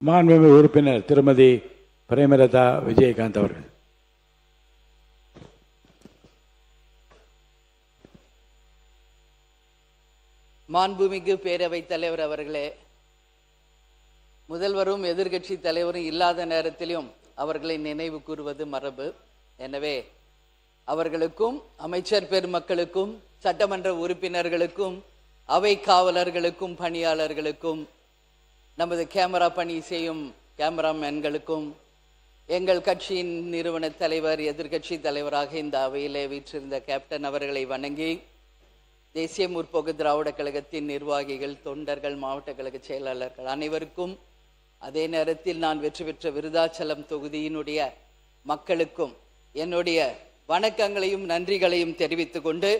மாண்புமிகு உறுப்பினர் திருமதி பிரேமலதா விஜயகாந்த் அவர்கள். மாண்புமிகு பேரவைத் தலைவர் அவர்களே, முதல்வரும் எதிர்கட்சி தலைவரும் இல்லாத நேரத்திலும் அவர்களை நினைவு கூறுவது மரபு. எனவே அவர்களுக்கும் அமைச்சர் பெருமக்களுக்கும் சட்டமன்ற உறுப்பினர்களுக்கும் அவை காவலர்களுக்கும் பணியாளர்களுக்கும் நமது கேமரா பணி செய்யும் கேமராமேன்களுக்கும் எங்கள் கட்சியின் நிறுவன தலைவர் எதிர்கட்சி தலைவராக இந்த அவையிலே வீற்றிருந்த கேப்டன் அவர்களை வணங்கி, தேசிய முற்போக்கு திராவிட கழகத்தின் நிர்வாகிகள், தொண்டர்கள், மாவட்ட கழக செயலாளர்கள் அனைவருக்கும், அதே நேரத்தில் நான் வெற்றி பெற்ற விருதாச்சலம் தொகுதியினுடைய மக்களுக்கும் என்னுடைய வணக்கங்களையும் நன்றிகளையும் தெரிவித்துக் கொண்டு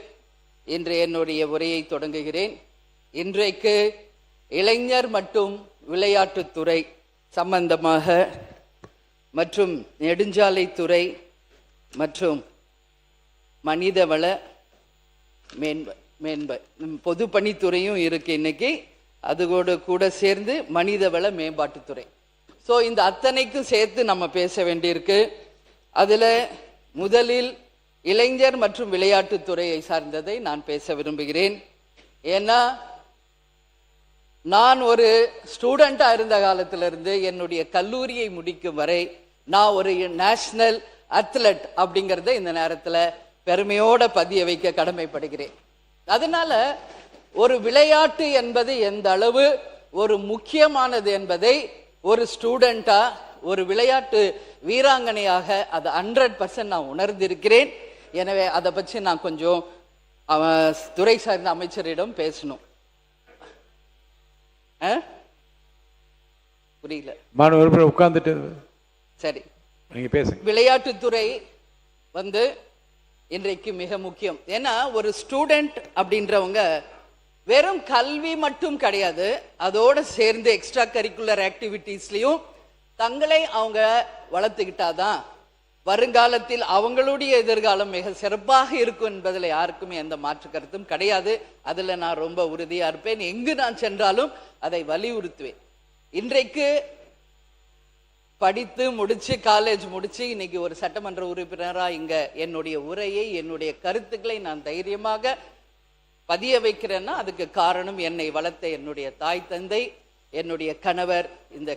இன்று என்னுடைய உரையை தொடங்குகிறேன். இன்றைக்கு இளைஞர் மற்றும் விளையாட்டுத்துறை சம்பந்தமாக மற்றும் நெடுஞ்சாலைத்துறை மற்றும் மனிதவள பொதுப்பணித்துறையும் இருக்கு இன்னைக்கு, அதோடு கூட சேர்ந்து மனிதவள மேம்பாட்டுத்துறை. ஸோ இந்த அத்தனைக்கும் சேர்த்து நம்ம பேச வேண்டியிருக்கு. அதில் முதலில் இளைஞர் மற்றும் விளையாட்டுத்துறையை சார்ந்ததை நான் பேச விரும்புகிறேன். ஏன்னா நான் ஒரு ஸ்டூடெண்டாக இருந்த காலத்திலிருந்து என்னுடைய கல்லூரியை முடிக்கும் வரை நான் ஒரு நேஷனல் அத்லட் அப்படிங்கிறத இந்த நேரத்தில் பெருமையோட பதிய வைக்க கடமைப்படுகிறேன். அதனால ஒரு விளையாட்டு என்பது எந்த அளவு ஒரு முக்கியமானது என்பதை ஒரு ஸ்டூடெண்டா, ஒரு விளையாட்டு வீராங்கனையாக அதை 100% நான் உணர்ந்திருக்கிறேன். எனவே அதை பற்றி நான் கொஞ்சம் துறை சார்ந்த அமைச்சரிடம் பேசணும். புரியல, உட்கார்ந்துட்டு சரி, நீங்க பேசுங்க. விளையாட்டுத்துறை இன்றைக்கு மிக முக்கியம். ஏன்னா ஒரு ஸ்டூடெண்ட் அப்படின்றவங்க வெறும் கல்வி மட்டும் கிடையாது, அதோட சேர்ந்து எக்ஸ்ட்ரா கரிக்குலர் ஆக்டிவிட்டீஸ்லயும் தங்களை அவங்க வளர்த்துக்கிட்டாதான் வருங்காலத்தில் அவங்களுடைய எதிர்காலம் மிக சிறப்பாக இருக்கும் என்பதில் யாருக்குமே எந்த மாற்று கருத்தும் கிடையாது. அதுல நான் ரொம்ப உறுதியா இருப்பேன். எங்கு நான் சென்றாலும் அதை வலியுறுத்துவேன். இன்றைக்கு படித்து முடிச்சு காலேஜ் முடிச்சு இன்னைக்கு ஒரு சட்டமன்ற உறுப்பினராக இங்க என்னுடைய உரையை, என்னுடைய கருத்துக்களை நான் தைரியமாக பதிய வைக்கிறேன்னா அதுக்கு காரணம் என்னை வளர்த்த என்னுடைய தாய் தந்தை, என்னுடைய கணவர், இந்த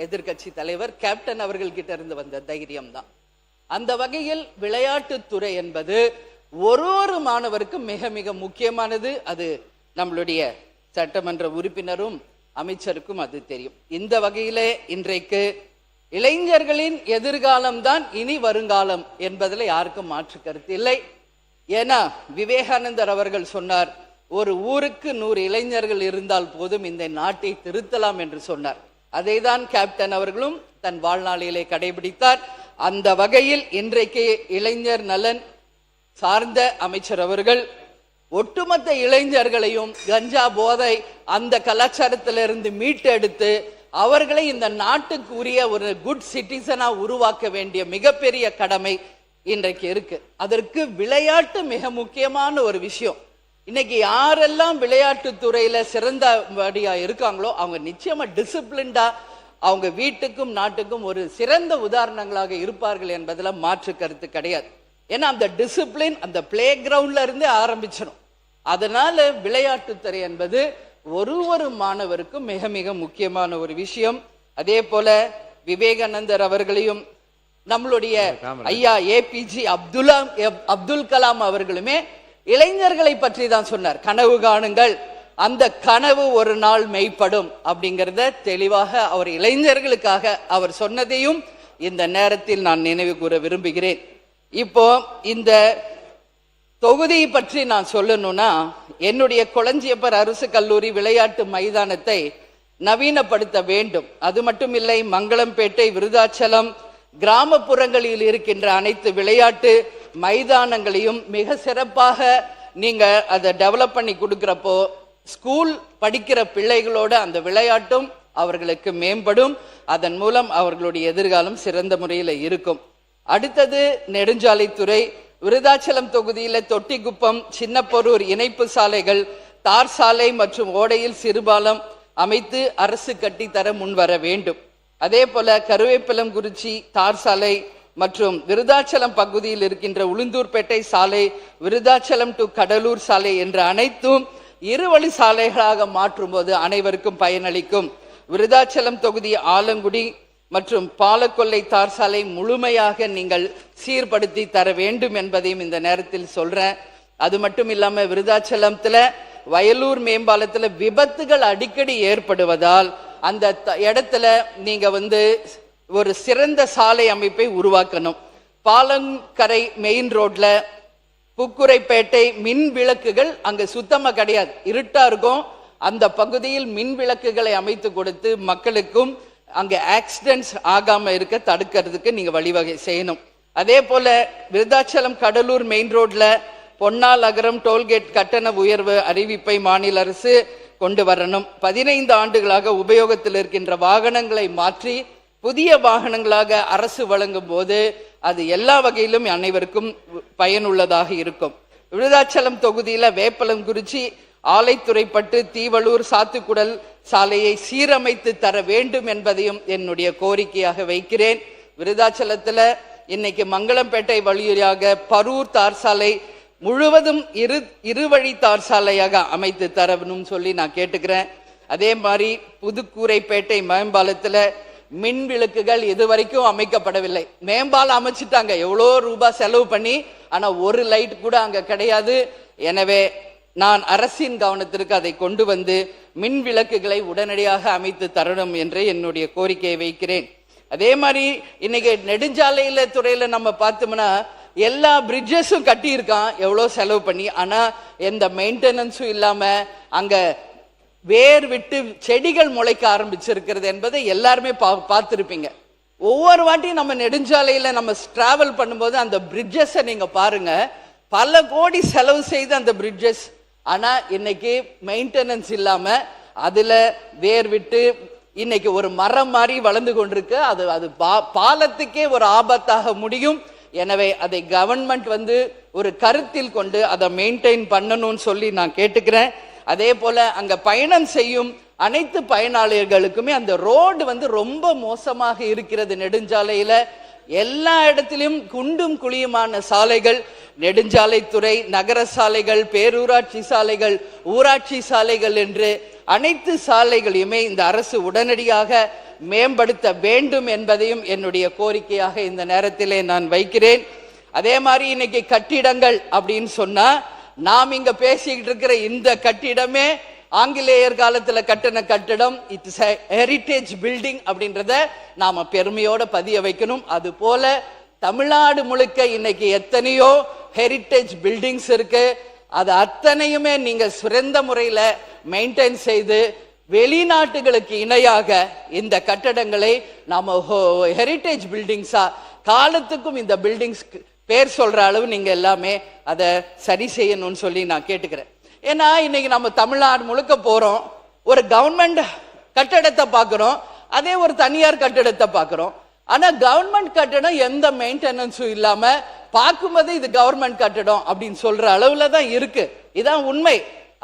எதிர்கட்சி தலைவர் கேப்டன் அவர்கள் கிட்ட இருந்து வந்த தைரியம் தான். அந்த வகையில் விளையாட்டுத்துறை என்பது ஒரு மாணவருக்கும் மிக மிக முக்கியமானது. அது நம்மளுடைய சட்டமன்ற உறுப்பினரும் அமைச்சருக்கும் அது தெரியும். இந்த வகையிலே இன்றைக்கு இளைஞர்களின் எதிர்காலம் தான் இனி வருங்காலம் என்பதில் யாருக்கும் மாற்று கருத்து இல்லை. ஏன்னா விவேகானந்தர் அவர்கள் சொன்னார், ஒரு ஊருக்கு 100 இளைஞர்கள் இருந்தால் போதும் இந்த நாட்டை திருத்தலாம் என்று சொன்னார். அதை தான் கேப்டன் அவர்களும் தன் வாழ்நாளிலே கடைபிடித்தார். அந்த வகையில் இன்றைக்கு இளைஞர் நலன் சார்ந்த அமைச்சர் அவர்கள் ஒட்டுமொத்த இளைஞர்களையும் கஞ்சா போதை அந்த கலாச்சாரத்திலிருந்து மீட்டெடுத்து அவர்களை இந்த நாட்டுக்கு உரிய ஒரு குட் சிட்டிசனா உருவாக்க வேண்டிய மிகப்பெரிய கடமை இன்றைக்கு இருக்கு. அதற்கு விளையாட்டு மிக முக்கியமான ஒரு விஷயம். இன்னைக்கு யாரெல்லாம் விளையாட்டு துறையில சிறந்தபடியா இருக்காங்களோ அவங்க நிச்சயமா டிசிப்ளின்டா அவங்க வீட்டுக்கும் நாட்டுக்கும் ஒரு சிறந்த உதாரணங்களாக இருப்பார்கள் என்பதுல மாற்று கருத்து கிடையாது. ஏன்னா அந்த டிசிப்ளின் அந்த பிளே கிரவுண்ட்ல இருந்தே ஆரம்பிச்சிடும். அதனால விளையாட்டுத்துறை என்பது ஒரு மாணவருக்கும் மிக மிக முக்கியமான ஒரு விஷயம். அதே போல விவேகானந்தர் அவர்களையும் நம்மளுடைய ஐயா ஏபிஜே அப்துல் கலாம் அவர்களுமே இளைஞர்களை பற்றி தான் சொன்னார். கனவு காணுங்கள், அந்த கனவு ஒரு நாள் மெய்ப்படும் அப்படிங்கிறத தெளிவாக அவர் இளைஞர்களுக்காக அவர் சொன்னதையும் இந்த நேரத்தில் நான் நினைவு கூற விரும்புகிறேன். இப்போ இந்த தொகுதியை பற்றி நான் சொல்லணும்னா, என்னுடைய கொளஞ்சியப்பர் அரசு கல்லூரி விளையாட்டு மைதானத்தை நவீனப்படுத்த வேண்டும். அது மட்டும் இல்லை, மங்களம்பேட்டை, விருதாச்சலம் கிராமப்புறங்களில் இருக்கின்ற அனைத்து விளையாட்டு மைதானங்களையும் மிக சிறப்பாக நீங்க அதை டெவலப் பண்ணி கொடுக்கிறப்போ ஸ்கூல் படிக்கிற பிள்ளைகளோட அந்த விளையாட்டும் அவர்களுக்கு மேம்படும். அதன் மூலம் அவர்களுடைய எதிர்காலம் சிறந்த முறையில் இருக்கும். அடுத்தது நெடுஞ்சாலைத்துறை. விருதாச்சலம் தொகுதியில தொட்டிக்குப்பம், சின்னப்பொரூர் இணைப்பு சாலைகள், தார் சாலை மற்றும் ஓடையில் சிறுபாலம் அமைத்து அரசு கட்டித்தர முன்வர வேண்டும். அதே போல கருவேப்பிலங்குறிச்சி தார் சாலை மற்றும் விருதாச்சலம் பகுதியில் இருக்கின்ற உளுந்தூர்பேட்டை சாலை, விருதாச்சலம் டு கடலூர் சாலை என்ற அனைத்தும் இருவழி சாலைகளாக மாற்றும் போது அனைவருக்கும் பயனளிக்கும். விருதாச்சலம் தொகுதி ஆலங்குடி மற்றும் பாலக்கொல்லை தார் சாலை முழுமையாக நீங்கள் சீர்படுத்தி தர வேண்டும் என்பதையும் இந்த நேரத்தில் சொல்றேன். அது மட்டும் இல்லாம விருதாச்சலத்துல வயலூர் மேம்பாலத்துல விபத்துகள் அடிக்கடி ஏற்படுவதால் அந்த இடத்துல நீங்க ஒரு சிறந்த சாலை அமைப்பை உருவாக்கணும். பாலங்கரை மெயின் ரோட்ல புக்குரைப்பேட்டை மின் விளக்குகள் அங்க சுத்தமா கிடையாது, இருட்டா இருக்கும். அந்த பகுதியில் மின் விளக்குகளை அமைத்து கொடுத்து மக்களுக்கும் அங்க ஆக்சிடென்ட்ஸ் ஆகாம இருக்க தடுக்கிறதுக்கு நீங்க வழிவகை செய்யணும். அதே போல விருதாச்சலம் கடலூர் மெயின் ரோட்ல பொன்னால் அகரம் டோல்கேட் கட்டண உயர்வு அறிவிப்பை மாநில அரசு கொண்டு வரணும். 15 ஆண்டுகளாக உபயோகத்தில் இருக்கின்ற வாகனங்களை மாற்றி புதிய வாகனங்களாக அரசு வழங்கும் போது அது எல்லா வகையிலும் அனைவருக்கும் பயனுள்ளதாக இருக்கும். விருதாச்சலம் தொகுதியில வேப்பலங்குறிச்சி ஆலைத்துறைப்பட்டு தீவளூர் சாத்துக்குடல் சாலையை சீரமைத்து தர வேண்டும் என்பதையும் என்னுடைய கோரிக்கையாக வைக்கிறேன். விருதாச்சலத்துல இன்னைக்கு மங்களம்பேட்டை வழியாக பரூர் தார் சாலை முழுவதும் இருவழி தார் சாலையாக அமைத்து தரணும் சொல்லி நான் கேட்டுக்கிறேன். அதே மாதிரி புதுக்கூரைப்பேட்டை மேம்பாலத்துல மின் விளக்குகள் இதுவரைக்கும் அமைக்கப்படவில்லை. மேம்பாலம் அமைச்சிட்டாங்க எவ்வளோ ரூபாய் செலவு பண்ணி, ஆனா ஒரு லைட் கூட அங்க கிடையாது. எனவே நான் அரசின் கவனத்திற்கு அதை கொண்டு வந்து மின் விளக்குகளை உடனடியாக அமைத்து தரணும் என்று என்னுடைய கோரிக்கையை வைக்கிறேன். அதே மாதிரி இன்னைக்கு நெடுஞ்சாலையில துறையில நம்ம பார்த்தோம்னா எல்லா பிரிட்ஜஸும் கட்டி இருக்கான் எவ்வளோ செலவு பண்ணி, ஆனா எந்த மெயின்டெனன்ஸும் இல்லாம அங்க வேர் விட்டு செடிகள் முளைக்க ஆரம்பிச்சிருக்கிறது என்பதை எல்லாருமே பார்த்துருப்பீங்க. ஒவ்வொரு வாட்டியும் நம்ம நெடுஞ்சாலையில நம்ம டிராவல் பண்ணும்போது அந்த பிரிட்ஜஸை நீங்க பாருங்க, பல கோடி செலவு செய்து அந்த பிரிட்ஜஸ், ஆனா இன்னைக்கு மெயின்டெனன்ஸ் இல்லாம அதுல வேர் விட்டு இன்னைக்கு ஒரு மரம் மாதிரி வளர்ந்து கொண்டிருக்கு. அது பாலத்துக்கே ஒரு ஆபத்தாக முடியும். எனவே அதை கவர்மெண்ட் ஒரு கருத்தில் கொண்டு அதை மெயின்டைன் பண்ணணும்னு சொல்லி நான் கேட்டுக்கிறேன். அதே போல அங்க பயணம் செய்யும் அனைத்து பயனாளர்களுக்குமே அந்த ரோடு ரொம்ப மோசமாக இருக்கிறது. நெடுஞ்சாலையில எல்லா இடத்திலும் குண்டும் குழியுமான சாலைகள், நெடுஞ்சாலைத்துறை, நகர சாலைகள், பேரூராட்சி சாலைகள், ஊராட்சி சாலைகள் என்று அனைத்து சாலைகளையுமே இந்த அரசு உடனடியாக மேம்படுத்த வேண்டும் என்பதையும் என்னுடைய கோரிக்கையாக இந்த நேரத்திலே நான் வைக்கிறேன். அதே மாதிரி இன்னைக்கு கட்டிடங்கள் அப்படின்னு சொன்னா நாம் இங்க பேசிக்கிட்டு இருக்கிற இந்த கட்டிடமே ஆங்கிலேயர் காலத்துல கட்டின கட்டிடம். இட்ஸ் ஹெரிட்டேஜ் பில்டிங் அப்படின்றத நாம பெருமையோட பதிய வைக்கணும். அது போல தமிழ்நாடு முழுக்க இன்னைக்கு எத்தனையோ ஹெரிட்டேஜ் பில்டிங்ஸ் இருக்கு. அது அத்தனையுமே நீங்க சிறந்த முறையில மெயின்டைன் செய்து வெளிநாட்டுகளுக்கு இணையாக இந்த கட்டடங்களை நாம ஹெரிட்டேஜ் பில்டிங்ஸா காலத்துக்கும் இந்த பில்டிங்ஸ் பேர் சொல்ற அளவு நீங்க எல்லாமே அதை சரி செய்யணும்னு சொல்லி நான் கேட்டுக்கிறேன். ஏன்னா இன்னைக்கு நம்ம தமிழ்நாடு முழுக்க போறோம், ஒரு கவர்மெண்ட் கட்டடத்தை பார்க்கிறோம், அதே ஒரு தனியார் கட்டடத்தை பார்க்கிறோம். ஆனா கவர்மெண்ட் கட்டடம் எந்த மெயின்டெனன்ஸும் இல்லாம பார்க்கும்போது இது கவர்மெண்ட் கட்டடம் அப்படின்னு சொல்ற அளவுல தான் இருக்கு. இதான் உண்மை.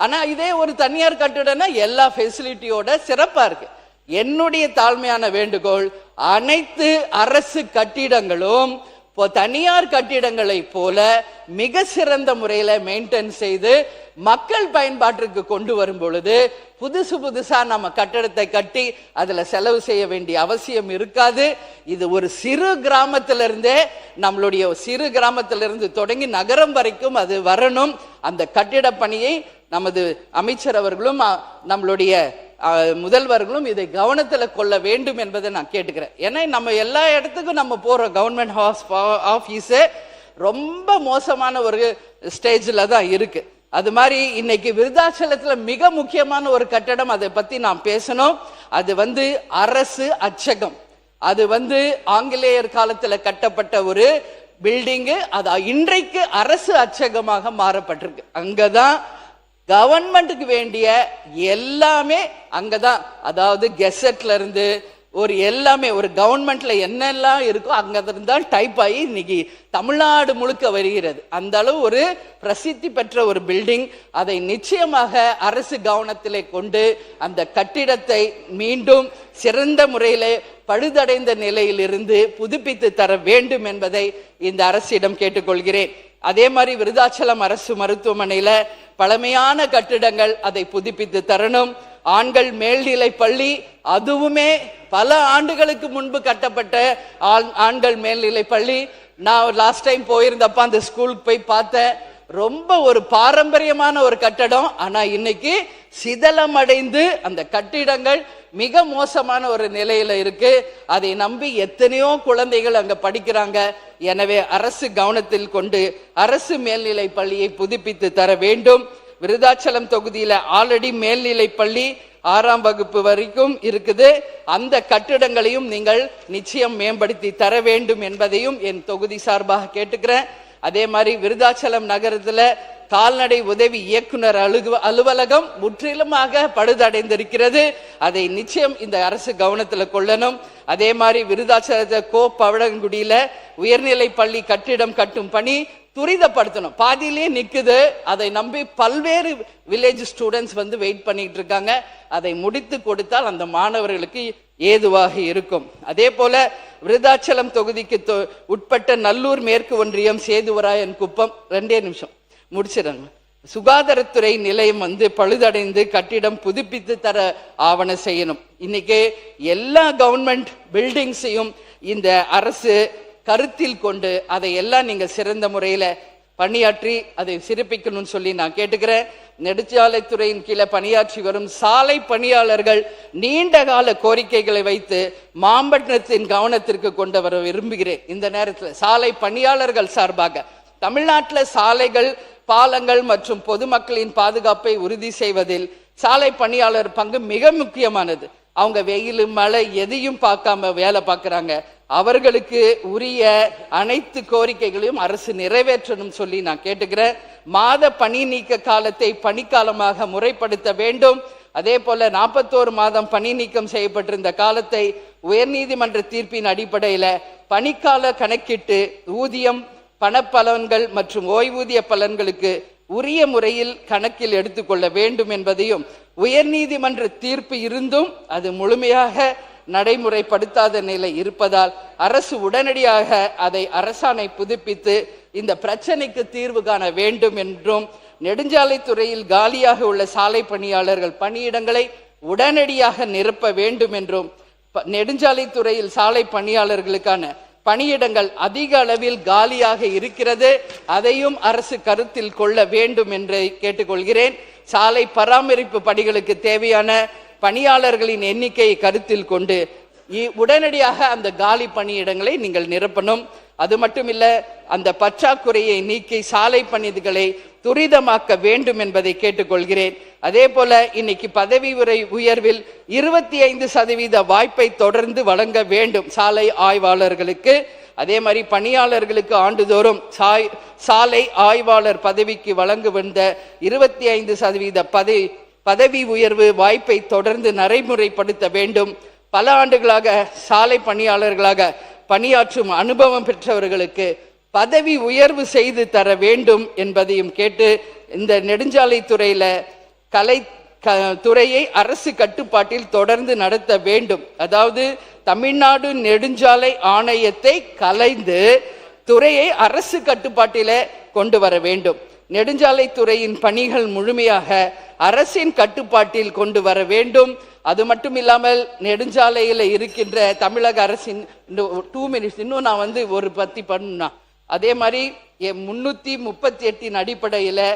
ஆனா இதே ஒரு தனியார் கட்டடம்னா எல்லா ஃபெசிலிட்டியோட சிறப்பா இருக்கு. என்னுடைய தாழ்மையான வேண்டுகோள், அனைத்து அரசு கட்டிடங்களும் தனியார் கட்டிடங்களை போல மிக சிறந்த முறையில மெயின்டைன் செய்து மக்கள் பயன்பாட்டிற்கு கொண்டு வரும் பொழுது புதுசா நம்ம கட்டடத்தை கட்டி அதுல செலவு செய்ய வேண்டிய அவசியம் இருக்காது. இது ஒரு சிறு கிராமத்திலிருந்தே, நம்மளுடைய சிறு கிராமத்திலிருந்து தொடங்கி நகரம் வரைக்கும் அது வரணும். அந்த கட்டிட பணியை நமது அமைச்சர் அவர்களும் நம்மளுடைய முதல்வர்களும் இதை கவனத்தில் கொள்ள வேண்டும் என்பதை நான் கேட்டுக்கிறேன். ஏன்னா நம்ம எல்லா இடத்துக்கும் நம்ம போறோம், கவர்மெண்ட் ஆஃபீஸு ரொம்ப மோசமான ஒரு ஸ்டேஜில் தான் இருக்கு. அது மாதிரி இன்னைக்கு விருதாச்சலத்துல மிக முக்கியமான ஒரு கட்டடம், அதை பத்தி நாம் பேசணும். அது அரசு அச்சகம். அது ஆங்கிலேயர் காலத்துல கட்டப்பட்ட ஒரு பில்டிங்கு. அது இன்றைக்கு அரசு அச்சகமாக மாறப்பட்டிருக்கு. அங்கதான் கவர்மெண்ட்டுக்கு வேண்டிய எல்லாமே அங்கதான், அதாவது கெசட்ல இருந்து ஒரு எல்லாமே ஒரு கவர்மெண்ட்ல என்னெல்லாம் இருக்கோ அங்க இருந்தால் டைப் ஆகி இன்னைக்கு தமிழ்நாடு முழுக்க வருகிறது. அந்த அளவு ஒரு பிரசித்தி பெற்ற ஒரு பில்டிங். அதை நிச்சயமாக அரசு கவனத்திலே கொண்டு அந்த கட்டிடத்தை மீண்டும் சிறந்த முறையிலே பழுதடைந்த நிலையிலிருந்து புதுப்பித்து தர வேண்டும் என்பதை இந்த அரசிடம் கேட்டுக்கொள்கிறேன். அதே மாதிரி விருதாச்சலம் அரசு மருத்துவமனையில பழமையான கட்டிடங்கள் அதை புதுப்பித்து தரணும். ஆண்கள் மேல்நிலை பள்ளி, அதுவுமே பல ஆண்டுகளுக்கு முன்பு கட்டப்பட்ட ஆண்கள் மேல்நிலை பள்ளி. நான் லாஸ்ட் டைம் போயிருந்தப்ப அந்த ஸ்கூலுக்கு போய் பார்த்தேன். ரொம்ப ஒரு பாரம்பரியமான ஒரு கட்டடம். ஆனா இன்னைக்கு சிதலமடைந்து அந்த கட்டிடங்கள் மிக மோசமான ஒரு நிலையில இருக்கு. அதை நம்பி எத்தனையோ குழந்தைகள் அங்க படிக்கிறாங்க. எனவே அரசு கவனத்தில் கொண்டு அரசு மேல்நிலை பள்ளியை புதுப்பித்து தர வேண்டும். விருதாச்சலம் தொகுதியில ஆல்ரெடி மேல்நிலை பள்ளி 6ஆம் வகுப்பு வரைக்கும் இருக்குது. அந்த கட்டிடங்களையும் நீங்கள் நிச்சயம் மேம்படுத்தி தர வேண்டும் என்பதையும் என் தொகுதி சார்பாக கேட்டுக்கிறேன். அதே மாதிரி விருதாச்சலம் நகரத்துல கால்நடை உதவி இயக்குனர் அலுவலகம் முற்றிலுமாக பழுதடைந்திருக்கிறது. அதை நிச்சயம் இந்த அரசு கவனத்துல கொள்ளணும். அதே மாதிரி விருதாச்சலத்தை பவளங்குடியில உயர்நிலை பள்ளி கட்டிடம் கட்டும் பணி துரிதப்படுத்தணும். பாதியிலே நிக்குது. அதை நம்பி பல்வேறு வில்லேஜ் ஸ்டூடெண்ட்ஸ் வந்து வெயிட் பண்ணிட்டு இருக்காங்க. அதை முடித்து கொடுத்தால் அந்த மாணவர்களுக்கு ஏதுவாக இருக்கும். அதே போல விருதாச்சலம் தொகுதிக்கு உட்பட்ட நல்லூர் மேற்கு ஒன்றியம் சேதுவராயன் குப்பம் 2 நிமிஷம் முடிச்சிடங்க. சுகாதாரத்துறை நிலையம் வந்து பழுதடைந்து கட்டிடம் புதுப்பித்து தர ஆவண செய்யணும். இன்னைக்கு எல்லா கவர்மெண்ட் பில்டிங்ஸையும் இந்த அரசு கருத்தில் கொண்டு அதை எல்லாம் நீங்க சிறந்த முறையில பணியாற்றி அதை சிறப்பிக்கணும்னு சொல்லி நான் கேட்டுக்கிறேன். நெடுஞ்சாலைத்துறையின் கீழே பணியாற்றி வரும் சாலை பணியாளர்கள் நீண்ட கால கோரிக்கைகளை வைத்து மாம்பட்டத்தின் கவனத்திற்கு கொண்டு வர விரும்புகிறேன். இந்த நேரத்தில் சாலை பணியாளர்கள் சார்பாக தமிழ்நாட்டில் சாலைகள், பாலங்கள் மற்றும் பொதுமக்களின் பாதுகாப்பை உறுதி செய்வதில் சாலை பணியாளர் பங்கு மிக முக்கியமானது. அவங்க வெயில் மழை எதையும் பார்க்காம வேலை பார்க்கறாங்க. அவர்களுக்கு உரிய அனைத்து கோரிக்கைகளையும் அரசு நிறைவேற்றணும் சொல்லி நான் கேட்டுக்கிறேன். மாத பணி நீக்க காலத்தை பணிக்காலமாக முறைப்படுத்த வேண்டும். அதே போல 41 மாதம் பணி நீக்கம் செய்யப்பட்டிருந்த காலத்தை உயர்நீதிமன்ற தீர்ப்பின் அடிப்படையில பணிக்கால கணக்கிட்டு ஊதியம், பணப்பலன்கள் மற்றும் ஓய்வூதிய பலன்களுக்கு உரிய முறையில் கணக்கில் எடுத்துக்கொள்ள வேண்டும் என்பதையும், உயர்நீதிமன்ற தீர்ப்பு இருந்தும் அது முழுமையாக நடைமுறைப்படுத்தாத நிலை இருப்பதால் அரசு உடனடியாக அதை அரசாணை புதுப்பித்து இந்த பிரச்சனைக்கு தீர்வு காண வேண்டும் என்றும், நெடுஞ்சாலைத்துறையில் காலியாக உள்ள சாலை பணியாளர்கள் பணியிடங்களை உடனடியாக நிரப்ப வேண்டும் என்றும், நெடுஞ்சாலைத்துறையில் சாலை பணியாளர்களுக்கான பணியிடங்கள் அதிக அளவில் காலியாக இருக்கிறது, அதையும் அரசு கருத்தில் கொள்ள வேண்டும் என்று கேட்டுக்கொள்கிறேன். சாலை பராமரிப்பு பணிகளுக்கு தேவையான பணியாளர்களின் எண்ணிக்கையை கருத்தில் கொண்டு உடனடியாக அந்த காலி பணியிடங்களை நீங்கள் நிரப்பணும். அது மட்டுமில்ல, அந்த பற்றாக்குறையை நீக்கி சாலை பணிகளை துரிதமாக்க வேண்டும் என்பதை கேட்டுக்கொள்கிறேன். அதே போல இன்னைக்கு பதவி உயர்வில் 25% வாய்ப்பை தொடர்ந்து வழங்க வேண்டும் சாலை ஆய்வாளர்களுக்கு. அதே மாதிரி பணியாளர்களுக்கு ஆண்டுதோறும் சாலை ஆய்வாளர் பதவிக்கு வழங்க வந்த 25% பதவி உயர்வு வாய்ப்பை தொடர்ந்து நடைமுறைப்படுத்த வேண்டும். பல ஆண்டுகளாக சாலை பணியாளர்களாக பணியாற்றும் அனுபவம் பெற்றவர்களுக்கு பதவி உயர்வு செய்து தர வேண்டும் என்பதையும் கேட்டு, இந்த நெடுஞ்சாலை துறையில துறையை அரசு கட்டுப்பாட்டில் தொடர்ந்து நடத்த வேண்டும். அதாவது தமிழ்நாடு நெடுஞ்சாலை ஆணையத்தை கலைந்து துறையை அரசு கட்டுப்பாட்டில கொண்டு வர வேண்டும். நெடுஞ்சாலை துறையின் பணிகள் முழுமையாக அரசின் கட்டுப்பாட்டில் கொண்டு வர வேண்டும். அது மட்டும் இல்லாமல் நெடுஞ்சாலையில் இருக்கின்ற தமிழக அரசின் 2 மினிட்ஸ் இன்னும் நான் வந்து ஒரு பத்தி பண்ணா, அதே மாதிரி 338 அடிப்படையில்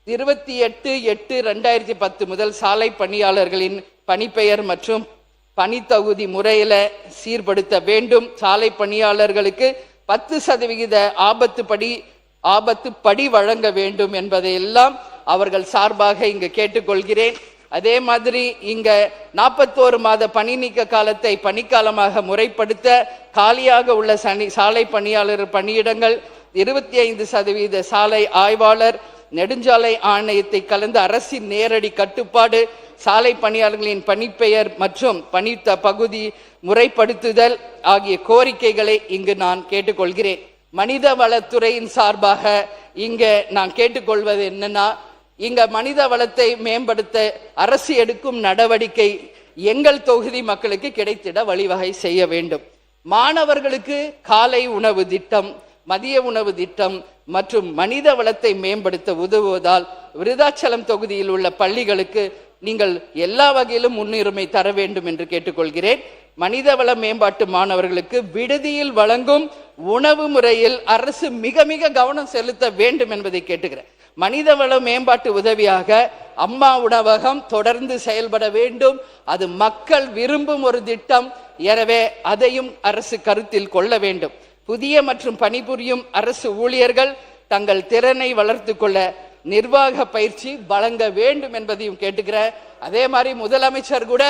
28/8/2010 முதல் சாலை பணியாளர்களின் பணிப்பெயர் மற்றும் பணித்தகுதி முறையில சீர்படுத்த வேண்டும். சாலை பணியாளர்களுக்கு 10% ஆபத்து படி வழங்க வேண்டும் என்பதையெல்லாம் அவர்கள் சார்பாக இங்கு கேட்டுக்கொள்கிறேன். அதே மாதிரி இங்க 41 மாத பணி நீக்க காலத்தை பணிக்காலமாக முறைப்படுத்த காலியாக உள்ள சாலை பணியாளர் பணியிடங்கள் 25% சாலை ஆய்வாளர், நெடுஞ்சாலை ஆணையத்தை கலந்து அரசின் நேரடி கட்டுப்பாடு, சாலை பணியாளர்களின் பணிப்பெயர் மற்றும் பணித்த பகுதி முறைப்படுத்துதல் ஆகிய கோரிக்கைகளை இங்கு நான் கேட்டுக்கொள்கிறேன். மனித வளத்துறையின் சார்பாக இங்க நான் கேட்டுக்கொள்வது என்னன்னா, இங்க மனித வளத்தை மேம்படுத்த அரசு எடுக்கும் நடவடிக்கை எங்கள் தொகுதி மக்களுக்கு கிடைத்திட வழிவகை செய்ய வேண்டும். மாணவர்களுக்கு காலை உணவு திட்டம், மதிய உணவு திட்டம் மற்றும் மனித வளத்தை மேம்படுத்த உதவுவதால் விருதாச்சலம் தொகுதியில் உள்ள பள்ளிகளுக்கு நீங்கள் எல்லா வகையிலும் முன்னுரிமை தர வேண்டும் என்று கேட்டுக்கொள்கிறேன். மனிதவள மேம்பாட்டு மாணவர்களுக்கு விடுதியில் வழங்கும் உணவு முறையில் அரசு மிக மிக கவனம் செலுத்த வேண்டும் என்பதை கேட்டுக்கிறேன். மனிதவள மேம்பாட்டு உதவியாக அம்மா உணவகம் தொடர்ந்து செயல்பட வேண்டும். அது மக்கள் விரும்பும் ஒரு திட்டம். எனவே அதையும் அரசு கருத்தில் கொள்ள வேண்டும். புதிய மற்றும் பணிபுரியும் அரசு ஊழியர்கள் தங்கள் திறனை வளர்த்து கொள்ள நிர்வாக பயிற்சி வழங்க வேண்டும் என்பதையும் கேட்டுக்கிறேன். அதே மாதிரி முதலமைச்சர் கூட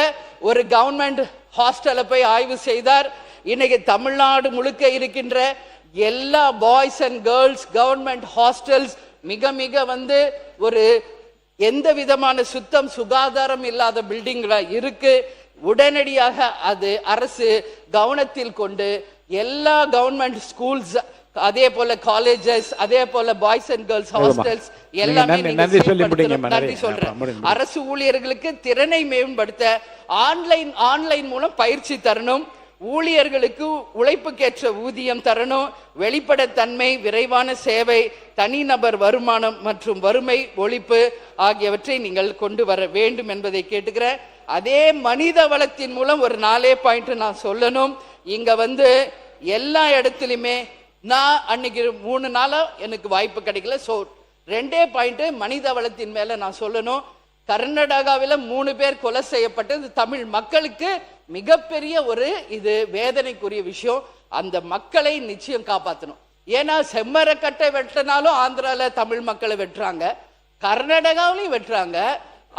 ஒரு கவர்மெண்ட் ஹாஸ்டலை போய் ஆய்வு செய்தார். இன்னைக்கு தமிழ்நாடு முழுக்க இருக்கின்ற எல்லா boys and girls government hostels மிக மிக ஒரு எந்த விதமான சுத்தம் சுகாதாரம் இல்லாத பில்டிங்ல இருக்கு. உடனடியாக அது அரசு கவனத்தில் கொண்டு எல்லா கவர்மெண்ட் ஸ்கூல்ஸ், அதே போல காலேஜஸ், அதே போல பாய்ஸ் அண்ட் கேர்ள்ஸ் ஹாஸ்டல்ஸ் எல்லாமே நன்றி சொல்றேன். அரசு ஊழியர்களுக்கு திறனை மேம்படுத்த ஆன்லைன் மூலம் பயிற்சி தரணும். ஊழியர்களுக்கு உழைப்புக்கேற்ற ஊதியம் தரணும். வெளிப்படைத்தன்மை, விரைவான சேவை, தனிநபர் வருமானம் மற்றும் வறுமை ஒழிப்பு ஆகியவற்றை நீங்கள் கொண்டு வர வேண்டும் என்பதை கேட்டுக்கிறேன். அதே மனித வளத்தின் மூலம் ஒரு 4 பாயிண்ட் நான் சொல்லணும். இங்க எல்லா இடத்துலையுமே நான் அன்னைக்கு 3 நாளா எனக்கு வாய்ப்பு கிடைக்கல. ஸோ 2 பாயிண்ட் மனித வளத்தின் மேல நான் சொல்லணும். கர்நாடகாவில் 3 பேர் கொலை செய்யப்பட்டது தமிழ் மக்களுக்கு மிகப்பெரிய இது வேதனைக்குரிய விஷயம். அந்த மக்களை நிச்சயம் காப்பாற்றணும். ஏன்னா செம்மரக்கட்டை வெட்டினாலும் ஆந்திரால தமிழ் மக்களை வெட்டுறாங்க, கர்நாடகாவிலையும் வெட்டுறாங்க.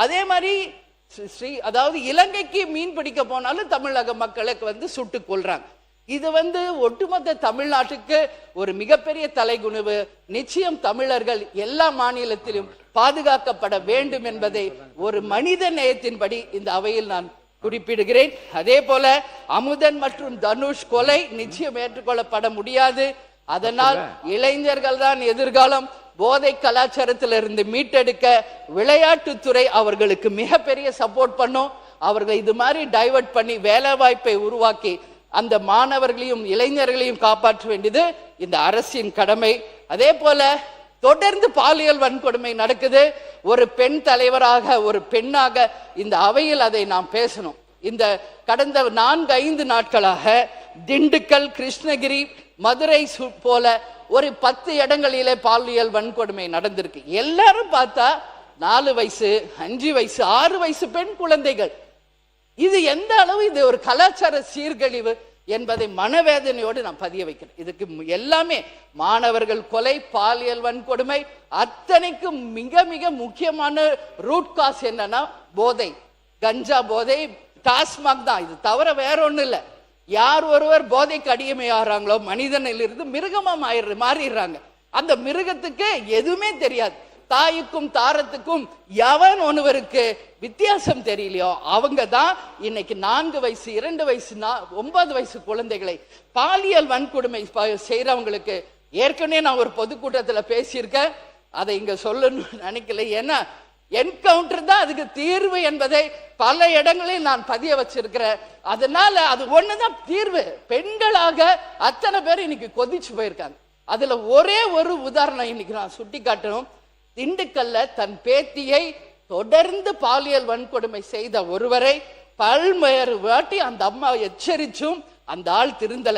அதே மாதிரி அதாவது இலங்கைக்கு மீன் பிடிக்க போனாலும் தமிழக மக்களை சுட்டு கொள்றாங்க. இது ஒட்டுமொத்த தமிழ்நாட்டுக்கு ஒரு மிகப்பெரிய தலைகுனிவு. நிச்சயம் தமிழர்கள் எல்லா மாநிலத்திலும் பாதுகாக்கப்பட வேண்டும் என்பதை ஒரு மனித நேயத்தின்படி இந்த அவையில் நான் குறிப்பிடுகிறேன். அதே போல அமுதன் மற்றும் தனுஷ் கொலை நிச்சயம் ஏற்றுக்கொள்ளப்பட முடியாது. அதனால் இளைஞர்கள் தான் எதிர்காலம். போதை கலாச்சாரத்திலிருந்து மீட்டெடுக்க விளையாட்டுத்துறை அவர்களுக்கு மிகப்பெரிய சப்போர்ட் பண்ணும். அவர்கள் இது மாதிரி டைவர்ட் பண்ணி வேலை வாய்ப்பை உருவாக்கி அந்த மாணவர்களையும் இளைஞர்களையும் காப்பாற்ற வேண்டியது இந்த அரசின் கடமை. அதே போல தொடர்ந்து பாலியல் வன்கொடுமை நடக்குது. ஒரு பெண் தலைவராக, ஒரு பெண்ணாக இந்த அவையில் அதை நாம் பேசணும். இந்த கடந்த 4-5 நாட்களாக திண்டுக்கல், கிருஷ்ணகிரி, மதுரை போல ஒரு 10 இடங்களிலே பாலியல் வன்கொடுமை நடந்திருக்கு. எல்லாரும் பார்த்தா 4 வயசு, 5 வயசு, 6 வயசு பெண் குழந்தைகள். இது எந்த அளவு இது ஒரு கலாச்சார சீர்கழிவு என்பதை மனவேதனையோடு நான் பதிய வைக்கிறேன். இதுக்கு எல்லாமே மாணவர்கள் கொலை, பாலியல் வன்கொடுமை, அத்தனைக்கும் மிக மிக முக்கியமான ரூட் காஸ் என்னன்னா போதை, கஞ்சா போதை, டாஸ்மாக் தான். இது தவிர வேற ஒண்ணும் இல்லை. யார் ஒருவர் போதைக்கு அடிமையாகிறாங்களோ மனிதனிலிருந்து மிருகமா மாறிடுறாங்க. அந்த மிருகத்துக்கு எதுவுமே தெரியாது. தாய்க்கும் தாரத்துக்கும் எவன் ஒருவருக்கு வித்தியாசம் தெரியலையோ அவங்க தான் இன்னைக்கு 4 வயசு, 2 வயசு, 9 வயசு குழந்தைகளை பாலியல் வன்கொடுமை செய்யறவங்களுக்கு ஏற்கனவே நான் ஒரு பொதுக்கூட்டத்தில் பேசியிருக்கேன். அதை இங்க சொல்லணும்னு நினைக்கல. ஏன்னா என்கவுண்டர் தான் அதுக்கு தீர்வு என்பதை பல இடங்களில் நான் பதிய வச்சிருக்கிறேன். அதனால அது ஒண்ணுதான் தீர்வு. பெண்களாக அத்தனை பேர் இன்னைக்கு கொதிச்சு போயிருக்காங்க. அதுல ஒரே ஒரு உதாரணம் இன்னைக்கு நான் சுட்டி காட்டணும். திண்டுக்கல்ல தன் பேத்தியை தொடர்ந்து பாலியல் வன்கொடுமை செய்த ஒருவரை பல்வேறு வாட்டி அந்த அம்மா எச்சரிச்சும் அந்த ஆள் திருந்தல.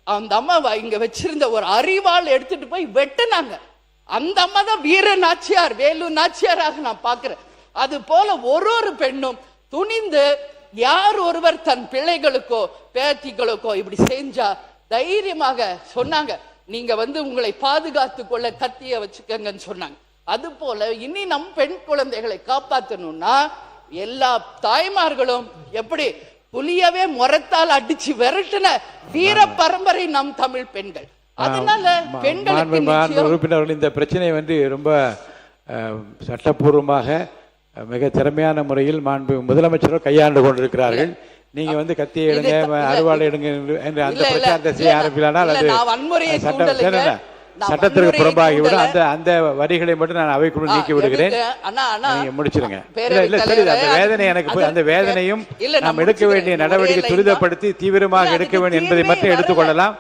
அந்த அம்மா இங்க வச்சிருந்த ஒரு அரிவாள் எடுத்துட்டு போய் வெட்டினாங்க. அந்த அம்மா தான் வீர நாச்சியார், வேலு நாச்சியாராக நான் பார்க்கிறேன். அது போல ஒரு பெண்ணும் துணிந்து யார் ஒருவர் தன் பிள்ளைகளுக்கோ பேத்திகளுக்கோ இப்படி செஞ்சா தைரியமாக சொன்னாங்க, நீங்க உங்களை பாதுகாத்து கொள்ள கத்திய வச்சுக்கங்கன்னு சொன்னாங்க. அது போல இனி நம் பெண் குழந்தைகளை காப்பாற்றணும்னா எல்லா தாய்மார்களும் எப்படி புலியவே முரத்தால் அடிச்சு விரட்டின வீர பரம்பரை நம் தமிழ் பெண்கள். அதனால பெண்களுக்கு மாண்பு நிச்சயம் உறுப்பினர்கள் இந்த பிரச்சனையை வந்து ரொம்ப சட்டப்பூர்வமாக மிக திறமையான முறையில் மாண்பு முதலமைச்சர்கள் கையாண்டு கொண்டிருக்கிறார்கள். நீங்க வந்து கத்தியை எடுங்க, அறுவாளை எடுங்க என்று அந்த பிரச்சாரத்தை செய்ய ஆரம்பிக்கலானால் அது சட்டத்திற்கு புறம்பாகிவிடும். அந்த வரிகளை மட்டும் நான் அவைக்குள் நீக்கி விடுகிறேன். நீங்க முடிச்சிருங்க. இல்ல சரி, அந்த வேதனை எனக்கு அந்த வேதனையும் நாம் எடுக்க வேண்டிய நடவடிக்கை துரிதப்படுத்தி தீவிரமாக எடுக்க வேண்டும் என்பதை மட்டும் எடுத்துக்கொள்ளலாம்.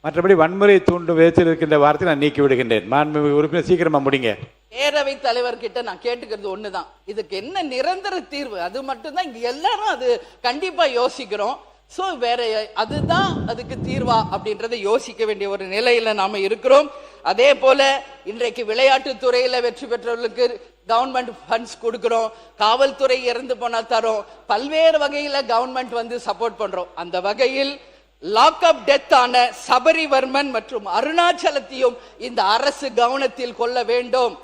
மற்றபடி வன்முறை தூண்டும் விதத்தில் இருக்கின்ற வார்த்தை நான் நீக்கி விடுகின்றேன். மாண்புமிகு உறுப்பினர் சீக்கிரமா முடிங்க. பேரவை தலைவர்கிட்ட நான் கேட்டுக்கிறது ஒண்ணுதான், இதுக்கு என்ன நிரந்தர தீர்வு? அது மட்டும்தான் இங்க எல்லாரும் அது கண்டிப்பா யோசிக்கிறோம். சோ வேற அதுதான் அதுக்கு தீர்வா அப்படின்றத யோசிக்க வேண்டிய ஒரு நிலையில நாம இருக்கிறோம். அதே போல இன்றைக்கு விளையாட்டு துறையில வெற்றி பெற்றவர்களுக்கு கவர்மெண்ட் ஃபண்ட்ஸ் கொடுக்கிறோம், காவல்துறை இறந்து போனா தரோம், பல்வேறு வகையில கவர்மெண்ட் வந்து சப்போர்ட் பண்றோம். அந்த வகையில் லாக்அப் டெத் ஆன சபரிவர்மன் மற்றும் அருணாச்சலத்தையும் இந்த அரசு கவனத்தில் கொள்ள வேண்டும்.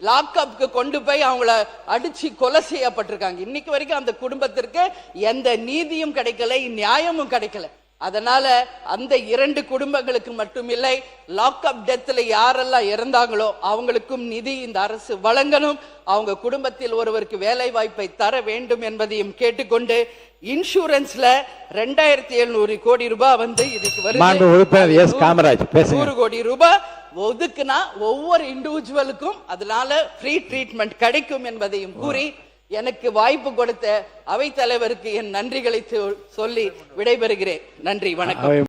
லாக்அப்க்கு கொண்டு போய் அவங்கள அடிச்சு கொலை செய்யப்பட்டிருக்காங்க. இன்னைக்கு வரைக்கும் அந்த குடும்பத்திற்கு எந்த நீதியும் கிடைக்கல, நியாயமும் கிடைக்கல. அதனால அந்த 2 குடும்பங்களுக்கு மட்டுமில்லை, லாக்அப் டெத்ல யாரெல்லாம் இறந்தாங்களோ அவங்களுக்கும் நிதி இந்த அரசு வழங்கணும். அவங்க குடும்பத்தில் ஒருவருக்கு வேலை வாய்ப்பை தர வேண்டும் என்பதையும் கேட்டுக்கொண்டு, இன்சூரன்ஸ்ல 2700 கோடி ரூபாய் வந்து இதுக்கு வருது. 100 கோடி ரூபாய் ஒதுக்குனா ஒவ்வொரு இண்டிவிஜுவலுக்கும் அதனால ஃப்ரீ ட்ரீட்மெண்ட் கிடைக்கும் என்பதையும் கூறி எனக்கு வாய்ப்பு கொடுத்த அவைத் தலைவருக்கு என் நன்றிகளை சொல்லி விடைபெறுகிறேன். நன்றி, வணக்கம்.